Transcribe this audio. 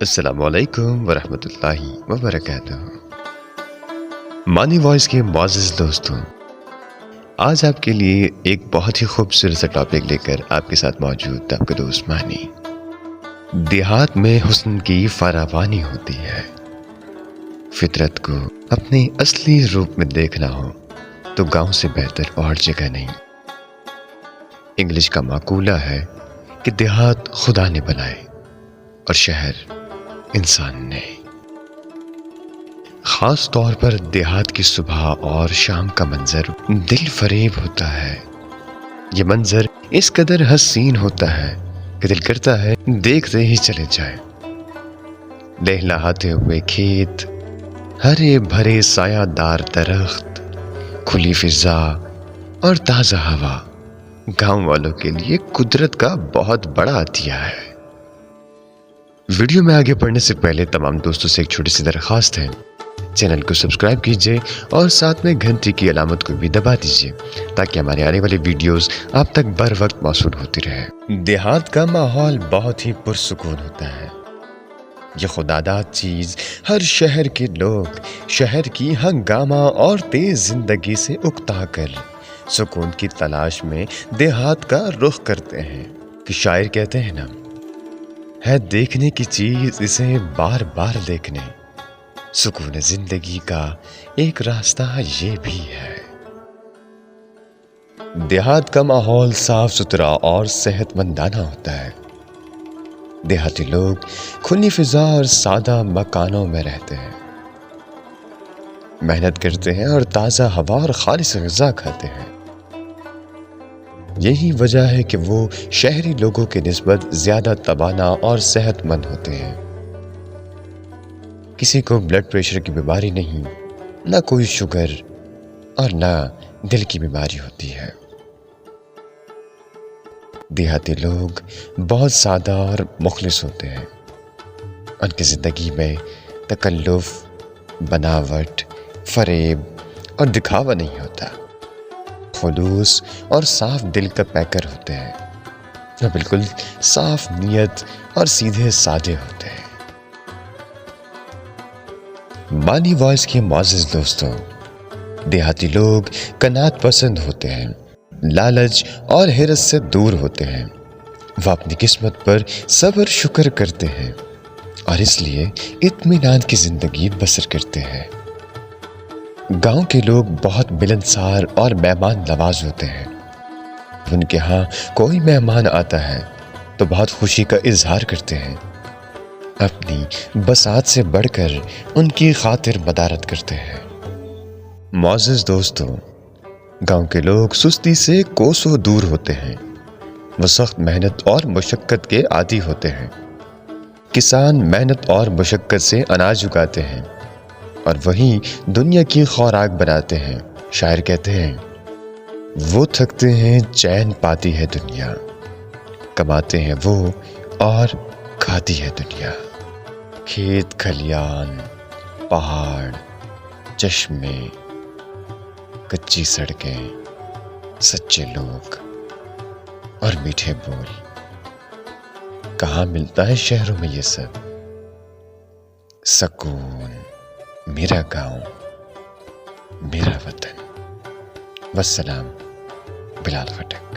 السلام علیکم ورحمۃ اللہ وبرکاتہ۔ مانی وائس کے معزز دوستوں، آج آپ کے لیے ایک بہت ہی خوبصورت سا ٹاپک لے کر آپ کے ساتھ موجود آپ کا دوست مانی۔ دیہات میں حسن کی فراوانی ہوتی ہے۔ فطرت کو اپنے اصلی روپ میں دیکھنا ہو تو گاؤں سے بہتر اور جگہ نہیں۔ انگلش کا مقولہ ہے کہ دیہات خدا نے بنائے اور شہر انسان نے۔ خاص طور پر دیہات کی صبح اور شام کا منظر دل فریب ہوتا ہے۔ یہ منظر اس قدر حسین ہوتا ہے کہ دل کرتا ہے دیکھتے ہی چلے جائیں۔ لہلہاتے ہوئے کھیت، ہرے بھرے سایہ دار درخت، کھلی فضا اور تازہ ہوا گاؤں والوں کے لیے قدرت کا بہت بڑا عطیہ ہے۔ ویڈیو میں آگے بڑھنے سے پہلے تمام دوستوں سے ایک چھوٹی سی درخواست ہے، چینل کو سبسکرائب کیجئے اور ساتھ میں گھنٹی کی علامت کو بھی دبا دیجئے تاکہ ہمارے آنے والی ویڈیوز آپ تک بر وقت موصول ہوتی رہے۔ دیہات کا ماحول بہت ہی پرسکون ہوتا ہے۔ یہ خداداد چیز ہر شہر کے لوگ شہر کی ہنگامہ اور تیز زندگی سے اکتا کر سکون کی تلاش میں دیہات کا رخ کرتے ہیں۔ کہ شاعر کہتے ہیں نا، ہے دیکھنے کی چیز اسے بار بار دیکھنے، سکون زندگی کا ایک راستہ یہ بھی ہے۔ دیہات کا ماحول صاف ستھرا اور صحت مندانہ ہوتا ہے۔ دیہاتی لوگ کھلی فضا اور سادہ مکانوں میں رہتے ہیں، محنت کرتے ہیں اور تازہ ہوا اور خالص غذا کھاتے ہیں۔ یہی وجہ ہے کہ وہ شہری لوگوں کے نسبت زیادہ توانا اور صحت مند ہوتے ہیں۔ کسی کو بلڈ پریشر کی بیماری نہیں، نہ کوئی شوگر اور نہ دل کی بیماری ہوتی ہے۔ دیہاتی لوگ بہت سادہ اور مخلص ہوتے ہیں۔ ان کی زندگی میں تکلف، بناوٹ، فریب اور دکھاوا نہیں ہوتا۔ خلوص اور صاف دل کا پیکر ہوتے ہیں، وہ بالکل صاف نیت اور سیدھے سادے ہوتے ہیں۔ مانی وائس کے معزز دوستوں، دیہاتی لوگ قناعت پسند ہوتے ہیں، لالچ اور حرص سے دور ہوتے ہیں۔ وہ اپنی قسمت پر صبر شکر کرتے ہیں اور اس لیے اطمینان کی زندگی بسر کرتے ہیں۔ گاؤں کے لوگ بہت ملنسار اور مہمان نواز ہوتے ہیں۔ ان کے ہاں کوئی مہمان آتا ہے تو بہت خوشی کا اظہار کرتے ہیں، اپنی بساط سے بڑھ کر ان کی خاطر مدارت کرتے ہیں۔ معزز دوستوں، گاؤں کے لوگ سستی سے کوسوں دور ہوتے ہیں۔ وہ سخت محنت اور مشقت کے عادی ہوتے ہیں۔ کسان محنت اور مشقت سے اناج اگاتے ہیں اور وہی دنیا کی خوراک بناتے ہیں۔ شاعر کہتے ہیں، وہ تھکتے ہیں چین پاتی ہے دنیا، کماتے ہیں وہ اور کھاتی ہے دنیا۔ کھیت کھلیان، پہاڑ، چشمے، کچی سڑکیں، سچے لوگ اور میٹھے بول، کہاں ملتا ہے شہروں میں یہ سب؟ سکون، میرا گاؤں، میرا وطن۔ والسلام، بلال خٹک۔